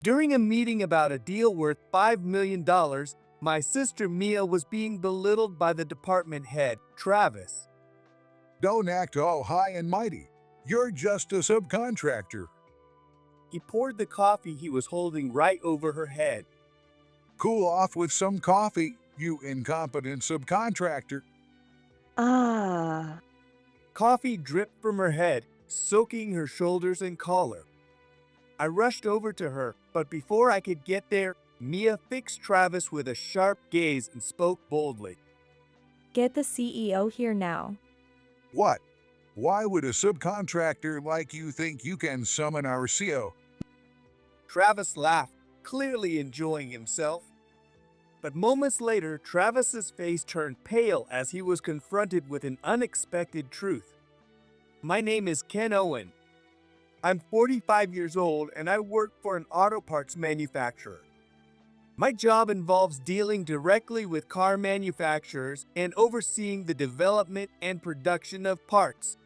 During a meeting about a deal worth $5 million, my sister Mia was being belittled by the department head, Travis. Don't act all high and mighty. You're just a subcontractor. He poured the coffee he was holding right over her head. Cool off with some coffee, you incompetent subcontractor. Ah, Coffee dripped from her head, soaking her shoulders and collar. I rushed over to her, but before I could get there, Mia fixed Travis with a sharp gaze and spoke boldly. get the CEO here now. What? Why would a subcontractor like you think you can summon our CO? Travis laughed, clearly enjoying himself. But moments later, Travis's face turned pale as he was confronted with an unexpected truth. My name is Ken Owen. I'm 45 years old and I work for an auto parts manufacturer. My job involves dealing directly with car manufacturers and overseeing the development and production of parts.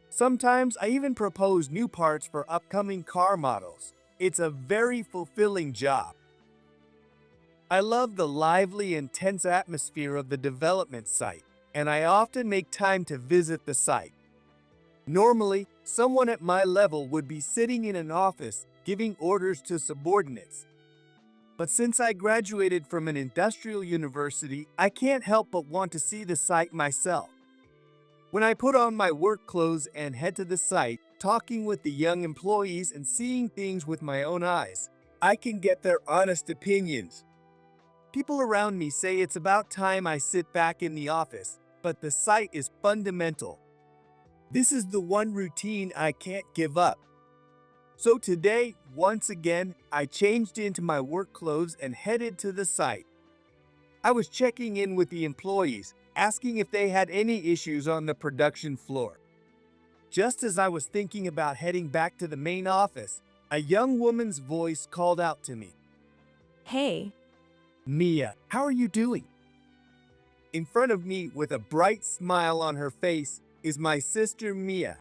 Sometimes I even propose new parts for upcoming car models. It's a very fulfilling job. I love the lively and tense atmosphere of the development site, and I often make time to visit the site. Normally, someone at my level would be sitting in an office giving orders to subordinates. But since I graduated from an industrial university, I can't help but want to see the site myself. When I put on my work clothes and head to the site, talking with the young employees and seeing things with my own eyes, I can get their honest opinions. People around me say it's about time I sit back in the office, but the site is fundamental. This is the one routine I can't give up. So today, once again, I changed into my work clothes and headed to the site. I was checking in with the employees, asking if they had any issues on the production floor. Just as I was thinking about heading back to the main office, a young woman's voice called out to me. Hey, Mia, how are you doing? In front of me, with a bright smile on her face, is my sister Mia.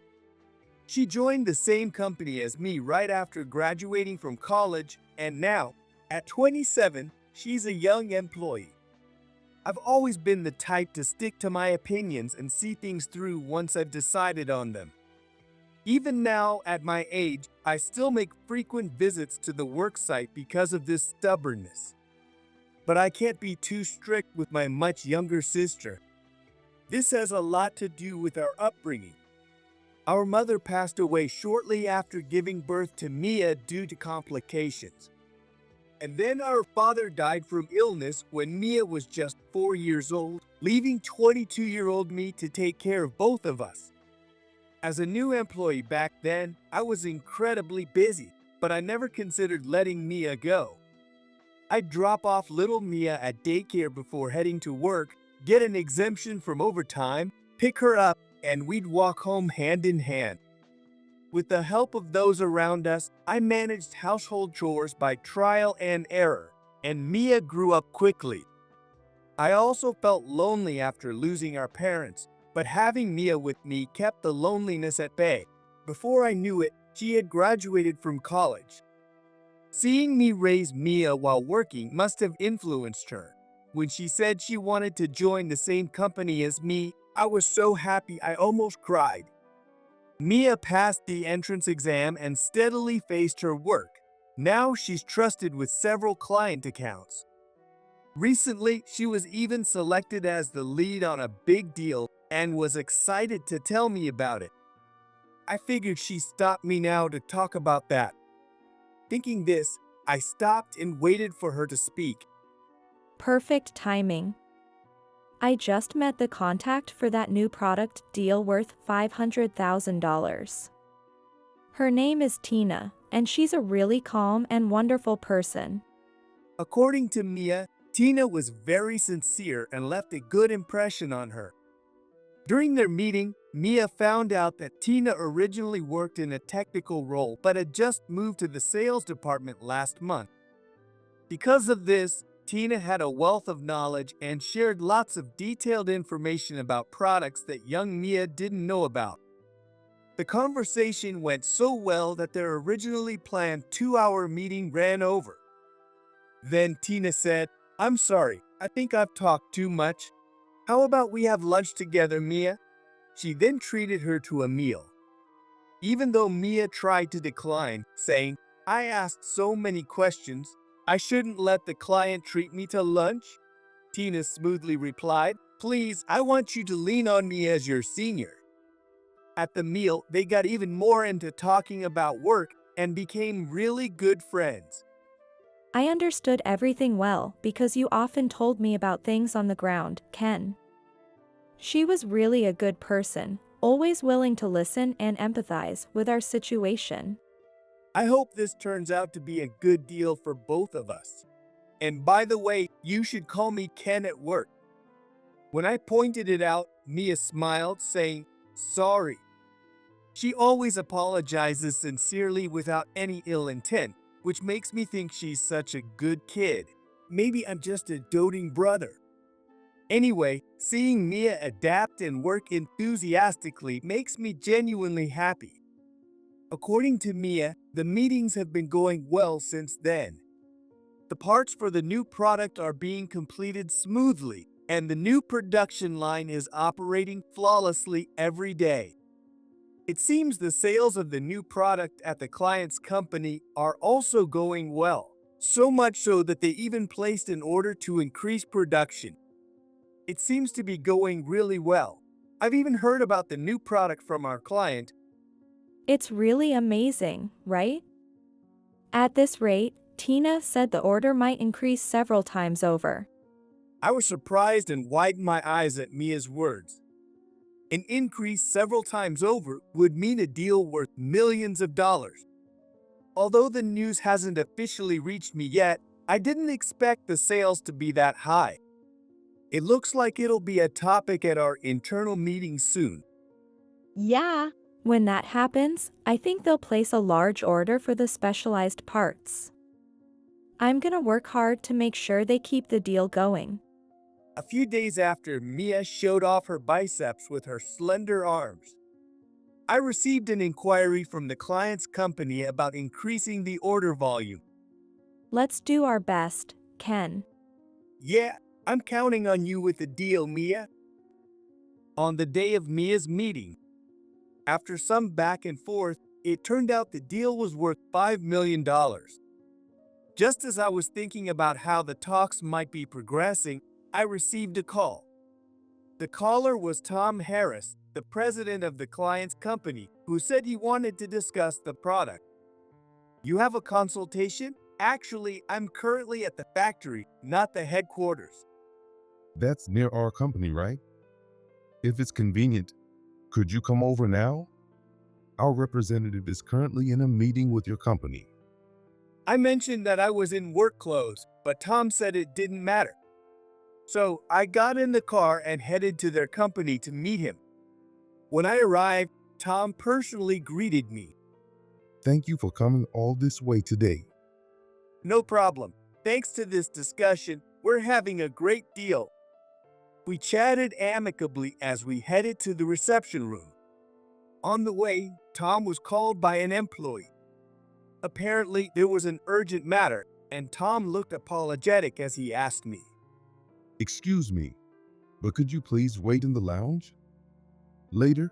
She joined the same company as me right after graduating from college, and now, at 27, she's a young employee. I've always been the type to stick to my opinions and see things through once I've decided on them. Even now, at my age, I still make frequent visits to the work site because of this stubbornness. But I can't be too strict with my much younger sister. This has a lot to do with our upbringing. Our mother passed away shortly after giving birth to Mia due to complications. And then our father died from illness when Mia was just 4 years old, leaving 22-year-old me to take care of both of us. As a new employee back then, I was incredibly busy, but I never considered letting Mia go. I'd drop off little Mia at daycare before heading to work, get an exemption from overtime, pick her up, and we'd walk home hand in hand. With the help of those around us, I managed household chores by trial and error, and Mia grew up quickly. I also felt lonely after losing our parents, but having Mia with me kept the loneliness at bay. Before I knew it, she had graduated from college. Seeing me raise Mia while working must have influenced her. When she said she wanted to join the same company as me, I was so happy I almost cried. Mia passed the entrance exam and steadily faced her work. Now she's trusted with several client accounts. Recently, she was even selected as the lead on a big deal and was excited to tell me about it. I figured she stopped me now to talk about that. Thinking this, I stopped and waited for her to speak. perfect timing. I just met the contact for that new product deal worth $500,000. Her name is Tina, and she's a really calm and wonderful person. According to Mia, Tina was very sincere and left a good impression on her. During their meeting, Mia found out that Tina originally worked in a technical role but had just moved to the sales department last month. Because of this, Tina had a wealth of knowledge and shared lots of detailed information about products that young Mia didn't know about. The conversation went so well that their originally planned 2-hour meeting ran over. Then Tina said, "I'm sorry, I think I've talked too much. How about we have lunch together, Mia?" She then treated her to a meal. Even though Mia tried to decline, saying, "I asked so many questions, I shouldn't let the client treat me to lunch," Tina smoothly replied, "Please, I want you to lean on me as your senior." At the meal, they got even more into talking about work and became really good friends. I understood everything well because you often told me about things on the ground, Ken. She was really a good person, always willing to listen and empathize with our situation. I hope this turns out to be a good deal for both of us. And by the way, you should call me Ken at work. When I pointed it out, Mia smiled, saying, "Sorry." She always apologizes sincerely without any ill intent, which makes me think she's such a good kid. Maybe I'm just a doting brother. Anyway, seeing Mia adapt and work enthusiastically makes me genuinely happy. According to Mia, the meetings have been going well since then. The parts for the new product are being completed smoothly, and the new production line is operating flawlessly every day. It seems the sales of the new product at the client's company are also going well, so much so that they even placed an order to increase production. It seems to be going really well. I've even heard about the new product from our client. It's really amazing, right? At this rate, Tina said the order might increase several times over. I was surprised and widened my eyes at Mia's words. An increase several times over would mean a deal worth millions of dollars. Although the news hasn't officially reached me yet, I didn't expect the sales to be that high. It looks like it'll be a topic at our internal meeting soon. Yeah. When that happens, I think they'll place a large order for the specialized parts. I'm gonna work hard to make sure they keep the deal going. A few days after, Mia showed off her biceps with her slender arms. I received an inquiry from the client's company about increasing the order volume. Let's do our best, Ken. Yeah, I'm counting on you with the deal, Mia. On the day of Mia's meeting, after some back and forth, it turned out the deal was worth $5 million. Just as I was thinking about how the talks might be progressing, I received a call. The caller was Tom Harris, the president of the client's company, who said he wanted to discuss the product. "You have a consultation? Actually, I'm currently at the factory, not the headquarters." That's near our company, right? If it's convenient, could you come over now? Our representative is currently in a meeting with your company. I mentioned that I was in work clothes, but Tom said it didn't matter. So I got in the car and headed to their company to meet him. When I arrived, Tom personally greeted me. Thank you for coming all this way today. "No problem. Thanks to this discussion, we're having a great deal." We chatted amicably as we headed to the reception room. On the way, Tom was called by an employee. Apparently, there was an urgent matter, and Tom looked apologetic as he asked me, Excuse me, but could you please wait in the lounge? Later,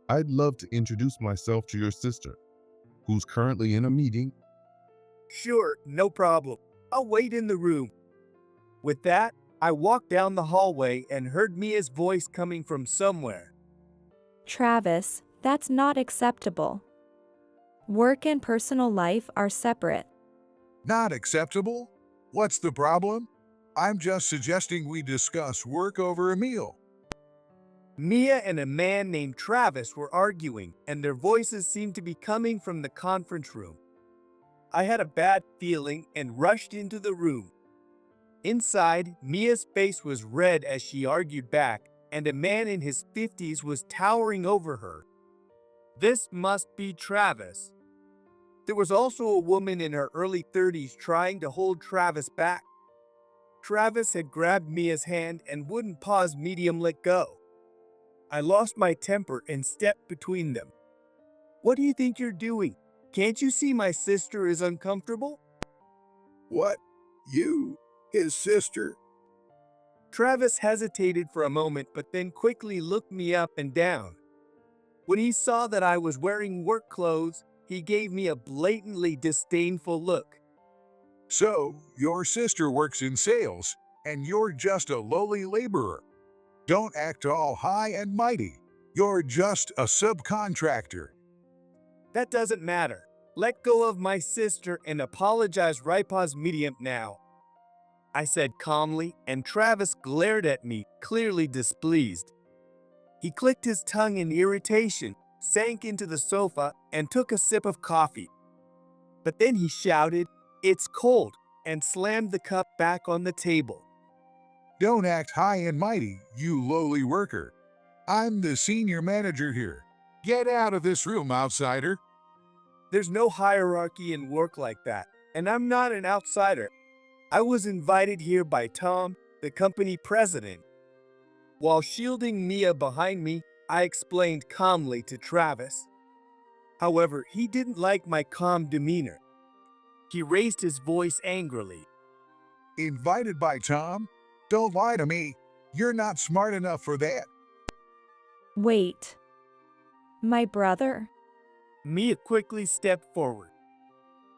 I'd love to introduce myself to your sister, who's currently in a meeting. "Sure, no problem. I'll wait in the room." With that, I walked down the hallway and heard Mia's voice coming from somewhere. Travis, that's not acceptable. Work and personal life are separate. Not acceptable? What's the problem? I'm just suggesting we discuss work over a meal. Mia and a man named Travis were arguing, and their voices seemed to be coming from the conference room. I had a bad feeling and rushed into the room. Inside, Mia's face was red as she argued back, and a man in his 50s was towering over her. This must be Travis. There was also a woman in her early 30s trying to hold Travis back. Travis had grabbed Mia's hand and wouldn't pause medium let go. I lost my temper and stepped between them. What do you think you're doing? Can't you see my sister is uncomfortable? What? You? His sister? Travis hesitated for a moment but then quickly looked me up and down. When he saw that I was wearing work clothes, he gave me a blatantly disdainful look. So, your sister works in sales, and you're just a lowly laborer. Don't act all high and mighty. You're just a subcontractor. That doesn't matter. Let go of my sister and apologize right pos medium now, I said calmly, and Travis glared at me, clearly displeased. He clicked his tongue in irritation, sank into the sofa, and took a sip of coffee. But then he shouted, "It's cold," and slammed the cup back on the table. Don't act high and mighty, you lowly worker. I'm the senior manager here. Get out of this room, outsider. There's no hierarchy in work like that, and I'm not an outsider. I was invited here by Tom, the company president. While shielding Mia behind me, I explained calmly to Travis. However, he didn't like my calm demeanor. He raised his voice angrily. Invited by Tom? Don't lie to me. You're not smart enough for that. Wait. My brother? Mia quickly stepped forward.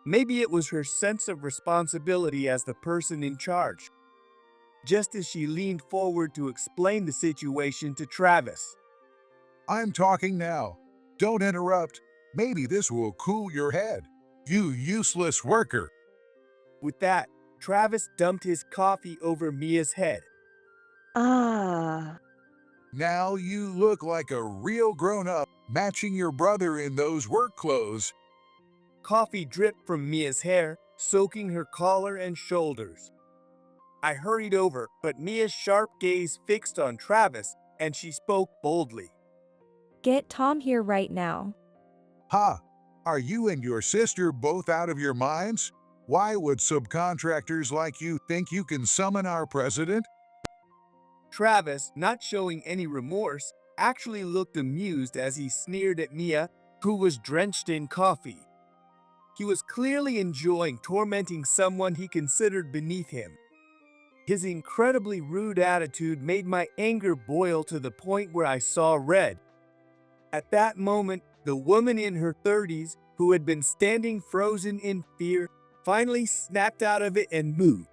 Maybe it was her sense of responsibility as the person in charge. Just as she leaned forward to explain the situation to Travis. I'm talking now. Don't interrupt. Maybe this will cool your head. You useless worker. With that, Travis dumped his coffee over Mia's head. Ah. Now you look like a real grown-up, matching your brother in those work clothes. Coffee dripped from Mia's hair, soaking her collar and shoulders. I hurried over, but Mia's sharp gaze fixed on Travis, and she spoke boldly. Get Tom here right now. Ha! Are you and your sister both out of your minds? Why would subcontractors like you think you can summon our president? Travis, not showing any remorse, actually looked amused as he sneered at Mia, who was drenched in coffee. He was clearly enjoying tormenting someone he considered beneath him. His incredibly rude attitude made my anger boil to the point where I saw red. At that moment, the woman in her 30s, who had been standing frozen in fear, finally snapped out of it and moved.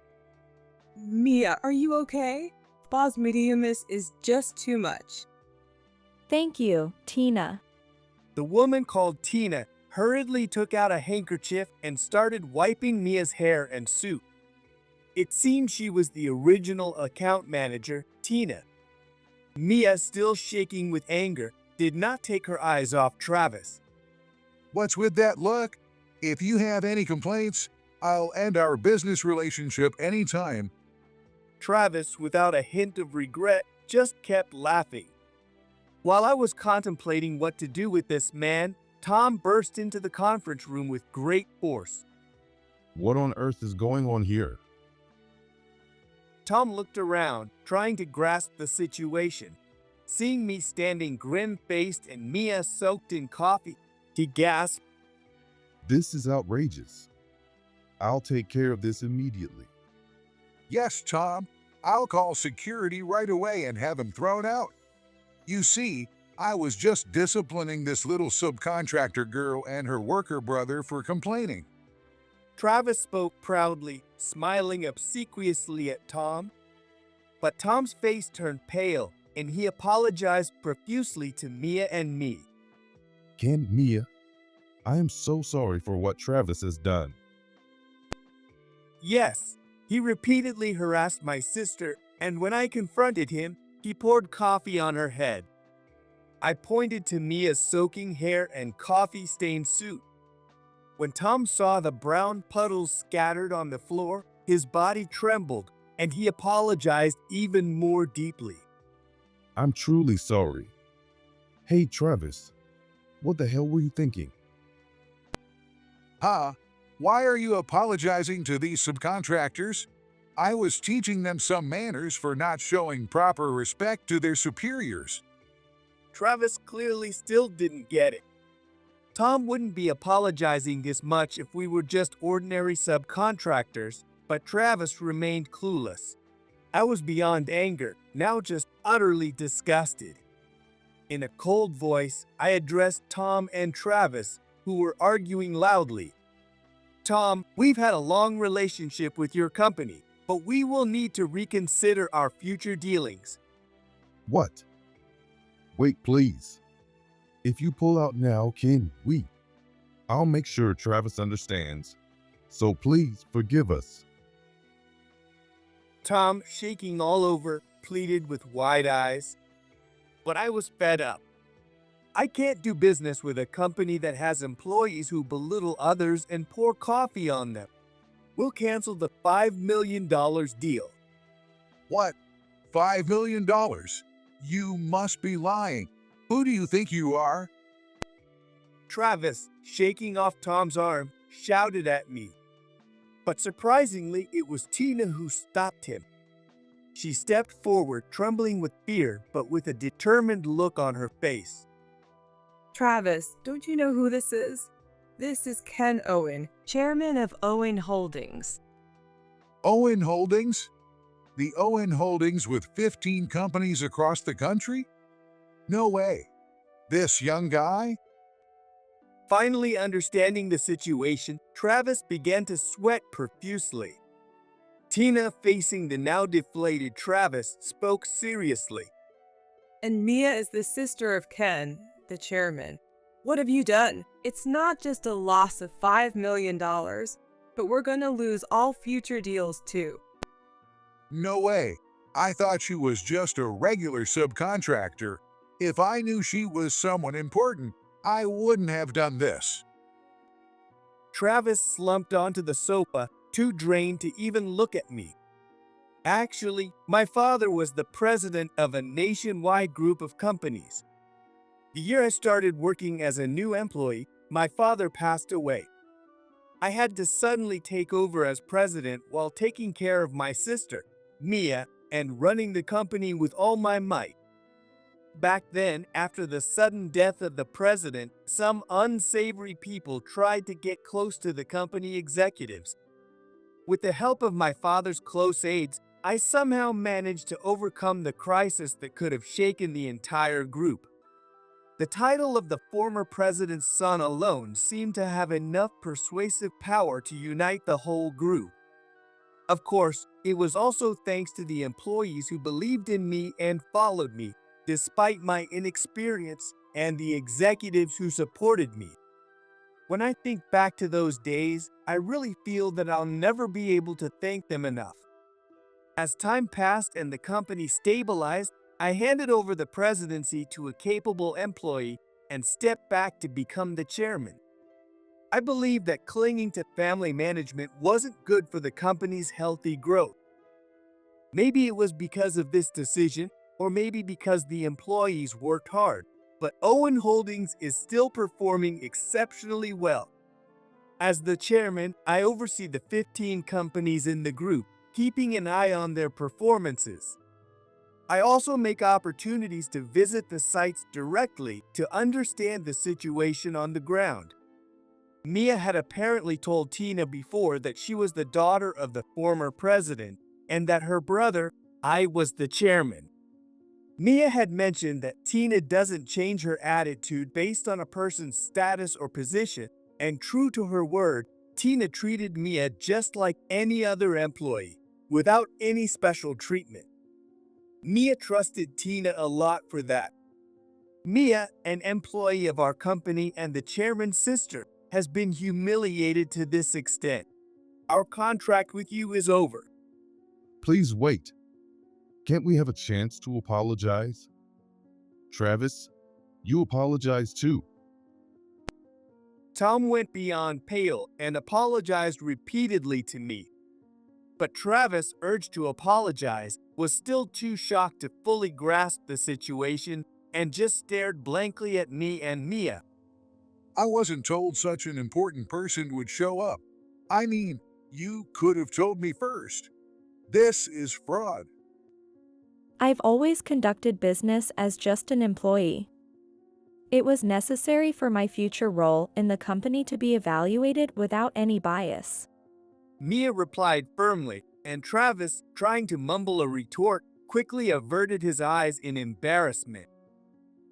Mia, are you okay? Boss mediumus is just too much. Thank you, Tina. The woman called Tina hurriedly took out a handkerchief and started wiping Mia's hair and suit. It seemed she was the original account manager, Tina. Mia, still shaking with anger, did not take her eyes off Travis. What's with that look? If you have any complaints, I'll end our business relationship anytime. Travis, without a hint of regret, just kept laughing. While I was contemplating what to do with this man, Tom burst into the conference room with great force. What on earth is going on here? Tom looked around, trying to grasp the situation. Seeing me standing grim-faced and Mia soaked in coffee, he gasped. This is outrageous. I'll take care of this immediately. Yes, Tom. I'll call security right away and have him thrown out. You see, I was just disciplining this little subcontractor girl and her worker brother for complaining. Travis spoke proudly, smiling obsequiously at Tom. But Tom's face turned pale, and he apologized profusely to Mia and me. Can't Mia? I am so sorry for what Travis has done. Yes, he repeatedly harassed my sister, and when I confronted him, he poured coffee on her head. I pointed to Mia's soaking hair and coffee-stained suit. When Tom saw the brown puddles scattered on the floor, his body trembled, and he apologized even more deeply. I'm truly sorry. Hey, Travis, what the hell were you thinking? Huh? Why are you apologizing to these subcontractors? I was teaching them some manners for not showing proper respect to their superiors. Travis clearly still didn't get it. Tom wouldn't be apologizing this much if we were just ordinary subcontractors, but Travis remained clueless. I was beyond anger, now just utterly disgusted. In a cold voice, I addressed Tom and Travis, who were arguing loudly. Tom, we've had a long relationship with your company, but we will need to reconsider our future dealings. What? Wait, please. If you pull out now, can we? I'll make sure Travis understands. So please forgive us. Tom, shaking all over, pleaded with wide eyes. But I was fed up. I can't do business with a company that has employees who belittle others and pour coffee on them. We'll cancel the $5 million deal. What? $5 million? You must be lying. Who do you think you are? Travis, shaking off Tom's arm, shouted at me. But surprisingly, it was Tina who stopped him. She stepped forward, trembling with fear, but with a determined look on her face. Travis, don't you know who this is? This is Ken Owen, chairman of Owen Holdings. Owen Holdings? The Owen Holdings with 15 companies across the country? No way. This young guy? Finally understanding the situation, Travis began to sweat profusely. Tina, facing the now deflated Travis, spoke seriously. And Mia is the sister of Ken, the chairman. What have you done? It's not just a loss of $5 million, but we're going to lose all future deals too. No way. I thought she was just a regular subcontractor. If I knew she was someone important, I wouldn't have done this. Travis slumped onto the sofa, too drained to even look at me. Actually, my father was the president of a nationwide group of companies. The year I started working as a new employee, my father passed away. I had to suddenly take over as president while taking care of my sister, Mia, and running the company with all my might. Back then, after the sudden death of the president, some unsavory people tried to get close to the company executives. With the help of my father's close aides, I somehow managed to overcome the crisis that could have shaken the entire group. The title of the former president's son alone seemed to have enough persuasive power to unite the whole group. Of course, it was also thanks to the employees who believed in me and followed me, despite my inexperience, and the executives who supported me. When I think back to those days, I really feel that I'll never be able to thank them enough. As time passed and the company stabilized, I handed over the presidency to a capable employee and stepped back to become the chairman. I believe that clinging to family management wasn't good for the company's healthy growth. Maybe it was because of this decision, or maybe because the employees worked hard, but Owen Holdings is still performing exceptionally well. As the chairman, I oversee the 15 companies in the group, keeping an eye on their performances. I also make opportunities to visit the sites directly to understand the situation on the ground. Mia had apparently told Tina before that she was the daughter of the former president and that her brother, I was the chairman. Mia had mentioned that Tina doesn't change her attitude based on a person's status or position, and true to her word, Tina treated Mia just like any other employee, without any special treatment. Mia trusted Tina a lot for that. Mia, an employee of our company and the chairman's sister, has been humiliated to this extent. Our contract with you is over. Please wait. Can't we have a chance to apologize? Travis, you apologize too. Tom went beyond pale and apologized repeatedly to me. But Travis, urged to apologize, was still too shocked to fully grasp the situation and just stared blankly at me and Mia. I wasn't told such an important person would show up. I mean, you could have told me first. This is fraud. I've always conducted business as just an employee. It was necessary for my future role in the company to be evaluated without any bias. Mia replied firmly, and Travis, trying to mumble a retort, quickly averted his eyes in embarrassment.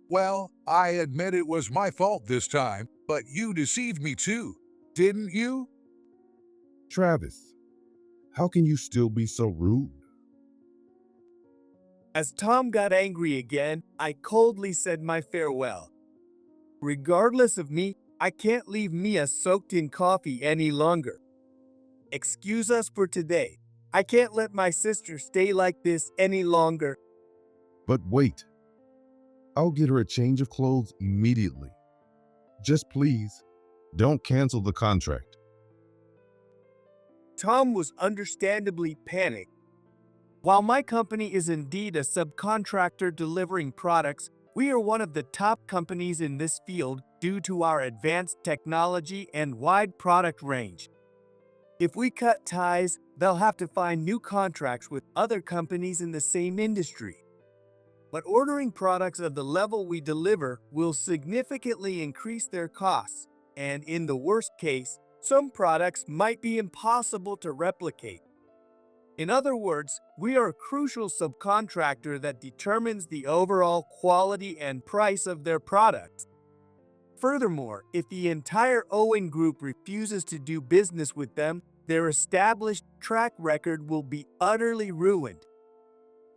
Well, I admit it was my fault this time, but you deceived me too, didn't you? Travis, how can you still be so rude? As Tom got angry again, I coldly said my farewell. Regardless of me, I can't leave Mia soaked in coffee any longer. Excuse us for today. I can't let my sister stay like this any longer. But wait, I'll get her a change of clothes immediately. Just please, don't cancel the contract. Tom was understandably panicked. While my company is indeed a subcontractor delivering products, we are one of the top companies in this field due to our advanced technology and wide product range. If we cut ties, they'll have to find new contracts with other companies in the same industry. But ordering products of the level we deliver will significantly increase their costs, and in the worst case, some products might be impossible to replicate. In other words, we are a crucial subcontractor that determines the overall quality and price of their products. Furthermore, if the entire Owen Group refuses to do business with them, their established track record will be utterly ruined.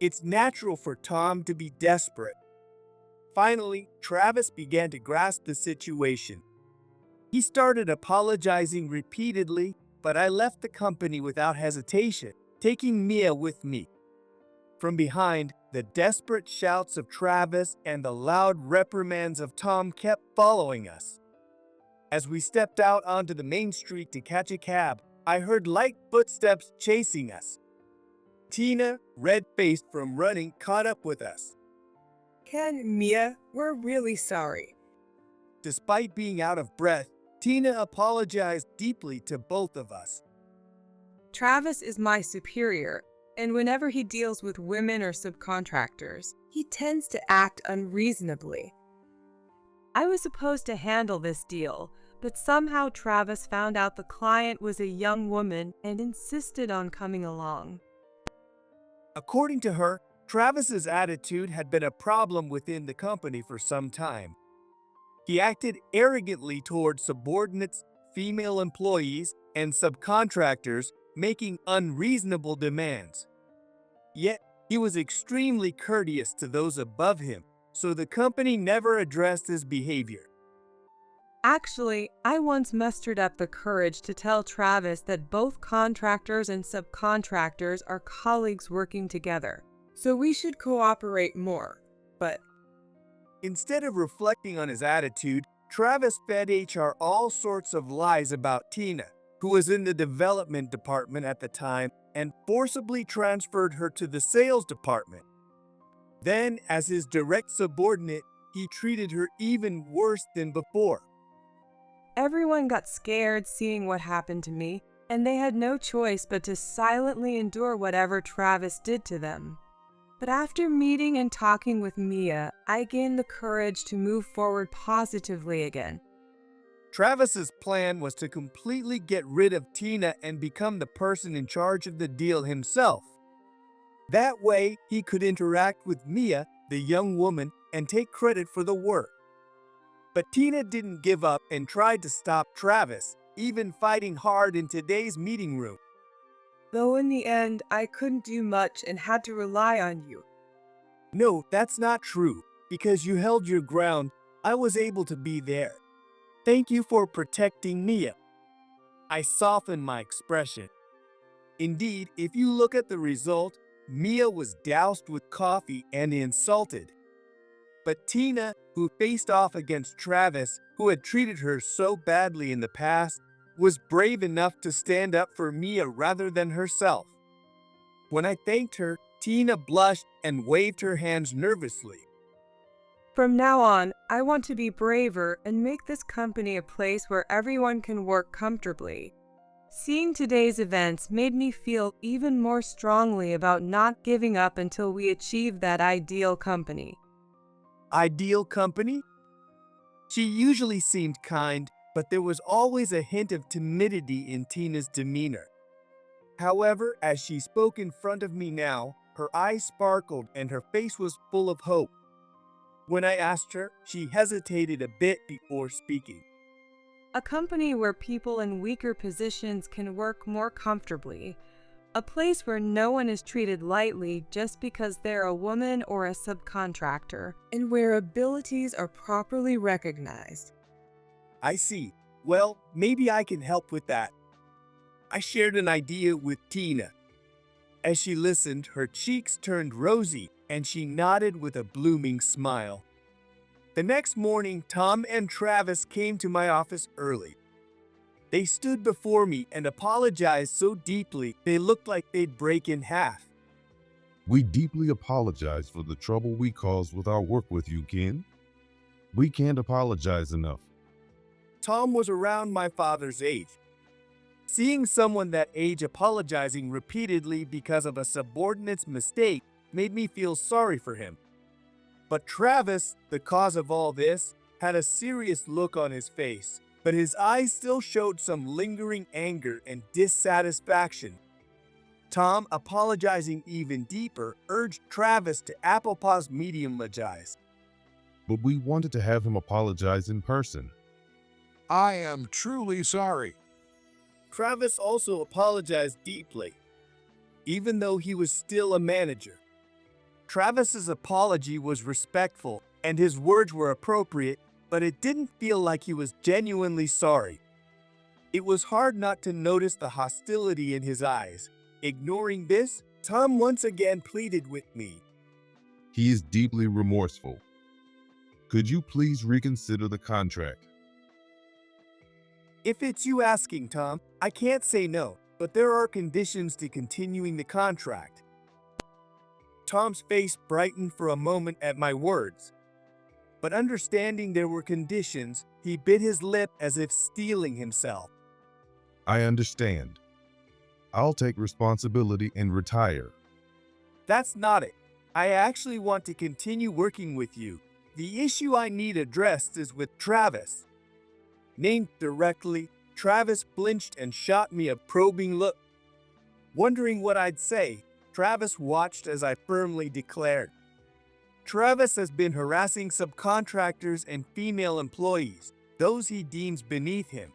It's natural for Tom to be desperate. Finally, Travis began to grasp the situation. He started apologizing repeatedly, but I left the company without hesitation, taking Mia with me. From behind, the desperate shouts of Travis and the loud reprimands of Tom kept following us. As we stepped out onto the main street to catch a cab, I heard light footsteps chasing us. Tina, red-faced from running, caught up with us. Ken, Mia, we're really sorry. Despite being out of breath, Tina apologized deeply to both of us. Travis is my superior, and whenever he deals with women or subcontractors, he tends to act unreasonably. I was supposed to handle this deal, but somehow Travis found out the client was a young woman and insisted on coming along. According to her, Travis's attitude had been a problem within the company for some time. He acted arrogantly toward subordinates, female employees, and subcontractors, making unreasonable demands. Yet, he was extremely courteous to those above him, so the company never addressed his behavior. Actually, I once mustered up the courage to tell Travis that both contractors and subcontractors are colleagues working together, so we should cooperate more, but instead of reflecting on his attitude, Travis fed HR all sorts of lies about Tina, who was in the development department at the time, and forcibly transferred her to the sales department. Then, as his direct subordinate, he treated her even worse than before. everyone got scared seeing what happened to me, and they had no choice but to silently endure whatever Travis did to them. But after meeting and talking with Mia, I gained the courage to move forward positively again. Travis's plan was to completely get rid of Tina and become the person in charge of the deal himself. That way, he could interact with Mia, the young woman, and take credit for the work. But Tina didn't give up and tried to stop Travis, even fighting hard in today's meeting room. Though in the end, I couldn't do much and had to rely on you. No, that's not true. Because you held your ground, I was able to be there. Thank you for protecting Mia. I softened my expression. Indeed, if you look at the result, Mia was doused with coffee and insulted. But Tina, who faced off against Travis, who had treated her so badly in the past, was brave enough to stand up for Mia rather than herself. When I thanked her, Tina blushed and waved her hands nervously. From now on, I want to be braver and make this company a place where everyone can work comfortably. Seeing today's events made me feel even more strongly about not giving up until we achieve that ideal company. Ideal company? She usually seemed kind, but there was always a hint of timidity in Tina's demeanor. However, as she spoke in front of me now, her eyes sparkled and her face was full of hope. When I asked her, she hesitated a bit before speaking. A company where people in weaker positions can work more comfortably. A place where no one is treated lightly just because they're a woman or a subcontractor, and where abilities are properly recognized. I see. Well, maybe I can help with that. I shared an idea with Tina. As she listened, her cheeks turned rosy and she nodded with a blooming smile. The next morning, Tom and Travis came to my office early. They stood before me and apologized so deeply they looked like they'd break in half. We deeply apologize for the trouble we caused with our work with you, Ken. We can't apologize enough. Tom was around my father's age. Seeing someone that age apologizing repeatedly because of a subordinate's mistake made me feel sorry for him. But Travis, the cause of all this, had a serious look on his face, but his eyes still showed some lingering anger and dissatisfaction. Tom, apologizing even deeper, urged Travis to apple-pause medium-logize. But we wanted to have him apologize in person. I am truly sorry. Travis also apologized deeply, even though he was still a manager. Travis's apology was respectful and his words were appropriate, but it didn't feel like he was genuinely sorry. It was hard not to notice the hostility in his eyes. Ignoring this, Tom once again pleaded with me. He is deeply remorseful. Could you please reconsider the contract? If it's you asking, Tom, I can't say no, but there are conditions to continuing the contract. Tom's face brightened for a moment at my words. But understanding there were conditions, he bit his lip as if steeling himself. I understand. I'll take responsibility and retire. That's not it. I actually want to continue working with you. The issue I need addressed is with Travis. Named directly, Travis blinched and shot me a probing look. Wondering what I'd say, Travis watched as I firmly declared. Travis has been harassing subcontractors and female employees, those he deems beneath him.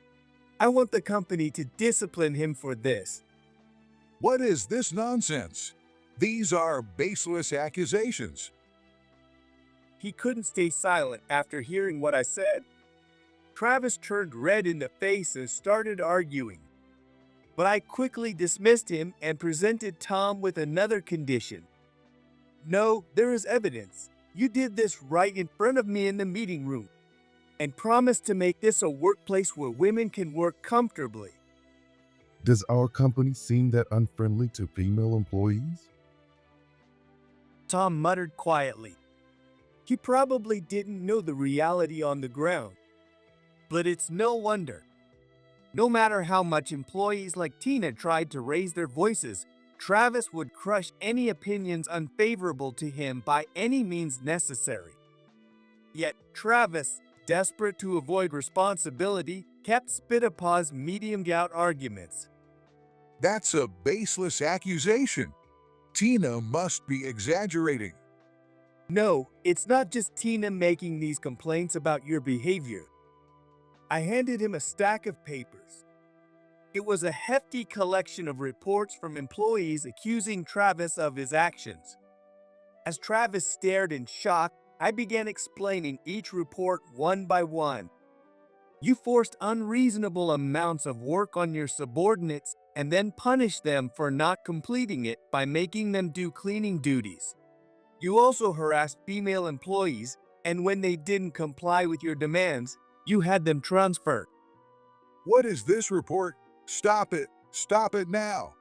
I want the company to discipline him for this. What is this nonsense? These are baseless accusations. He couldn't stay silent after hearing what I said. Travis turned red in the face and started arguing. But I quickly dismissed him and presented Tom with another condition. No, there is evidence. You did this right in front of me in the meeting room and promised to make this a workplace where women can work comfortably. Does our company seem that unfriendly to female employees? Tom muttered quietly. He probably didn't know the reality on the ground. But it's no wonder. No matter how much employees like Tina tried to raise their voices, Travis would crush any opinions unfavorable to him by any means necessary. Yet Travis, desperate to avoid responsibility, kept spit-a-paw's medium-gout arguments. That's a baseless accusation. Tina must be exaggerating. No, it's not just Tina making these complaints about your behavior. I handed him a stack of papers. It was a hefty collection of reports from employees accusing Travis of his actions. As Travis stared in shock, I began explaining each report one by one. You forced unreasonable amounts of work on your subordinates and then punished them for not completing it by making them do cleaning duties. You also harassed female employees, and when they didn't comply with your demands, you had them transferred. What is this report? Stop it! Stop it now!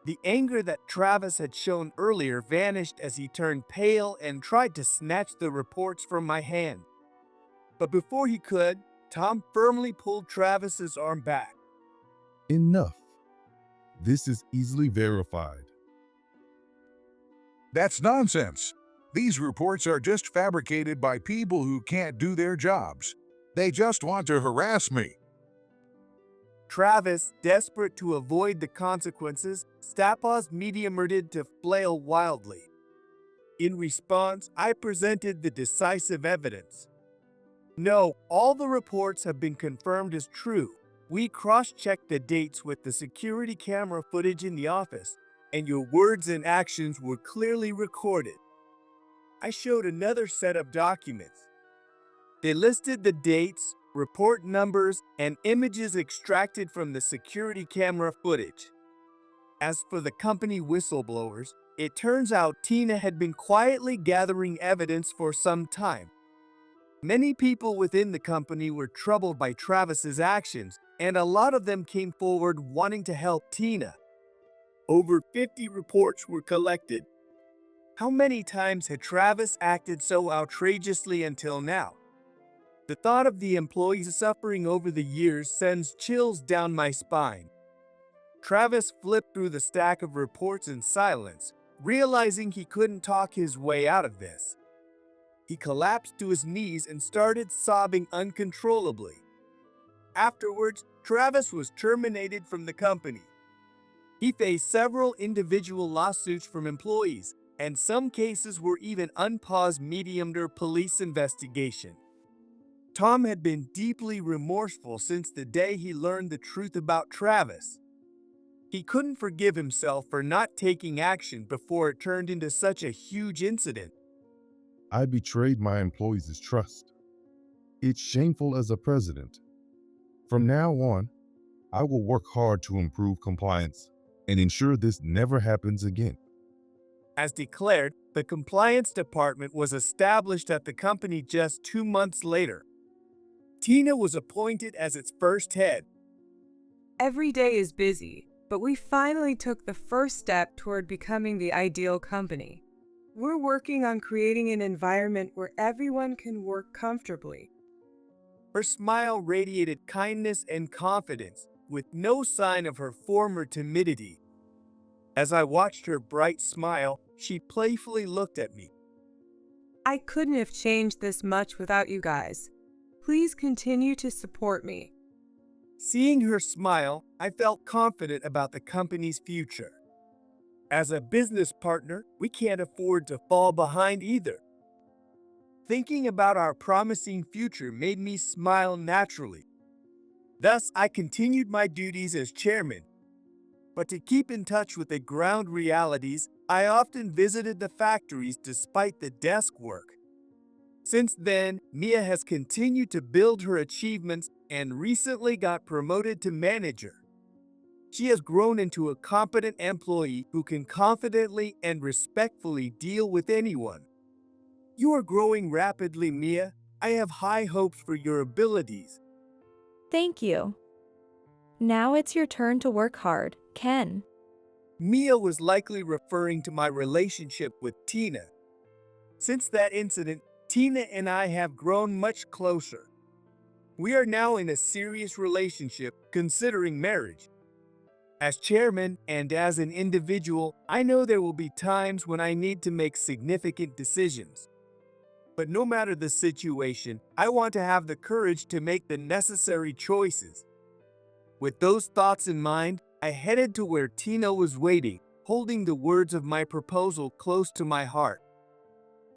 The anger that Travis had shown earlier vanished as he turned pale and tried to snatch the reports from my hand. But before he could, Tom firmly pulled Travis's arm back. Enough. This is easily verified. That's nonsense. These reports are just fabricated by people who can't do their jobs. They just want to harass me. Travis, desperate to avoid the consequences, Stapos medium-murdered to flail wildly. In response, I presented the decisive evidence. No, all the reports have been confirmed as true. We cross-checked the dates with the security camera footage in the office, and your words and actions were clearly recorded. I showed another set of documents. They listed the dates, report numbers, and images extracted from the security camera footage. As for the company whistleblowers, it turns out Tina had been quietly gathering evidence for some time. Many people within the company were troubled by Travis's actions, and a lot of them came forward wanting to help Tina. Over 50 reports were collected. How many times had Travis acted so outrageously until now? The thought of the employees suffering over the years sends chills down my spine. Travis flipped through the stack of reports in silence, realizing he couldn't talk his way out of this. He collapsed to his knees and started sobbing uncontrollably. Afterwards, Travis was terminated from the company. He faced several individual lawsuits from employees, and some cases were even unpaused medium-term police investigation. Tom had been deeply remorseful since the day he learned the truth about Travis. He couldn't forgive himself for not taking action before it turned into such a huge incident. I betrayed my employees' trust. It's shameful as a president. From now on, I will work hard to improve compliance and ensure this never happens again. As declared, the compliance department was established at the company just 2 months later. Tina was appointed as its first head. Every day is busy, but we finally took the first step toward becoming the ideal company. We're working on creating an environment where everyone can work comfortably. Her smile radiated kindness and confidence, with no sign of her former timidity. As I watched her bright smile, she playfully looked at me. I couldn't have changed this much without you guys. Please continue to support me. Seeing her smile, I felt confident about the company's future. As a business partner, we can't afford to fall behind either. Thinking about our promising future made me smile naturally. Thus, I continued my duties as chairman. But to keep in touch with the ground realities, I often visited the factories despite the desk work. Since then, Mia has continued to build her achievements and recently got promoted to manager. She has grown into a competent employee who can confidently and respectfully deal with anyone. You are growing rapidly, Mia. I have high hopes for your abilities. Thank you. Now it's your turn to work hard, Ken. Mia was likely referring to my relationship with Tina. Since that incident, Tina and I have grown much closer. We are now in a serious relationship, considering marriage. As chairman and as an individual, I know there will be times when I need to make significant decisions. But no matter the situation, I want to have the courage to make the necessary choices. With those thoughts in mind, I headed to where Tina was waiting, holding the words of my proposal close to my heart.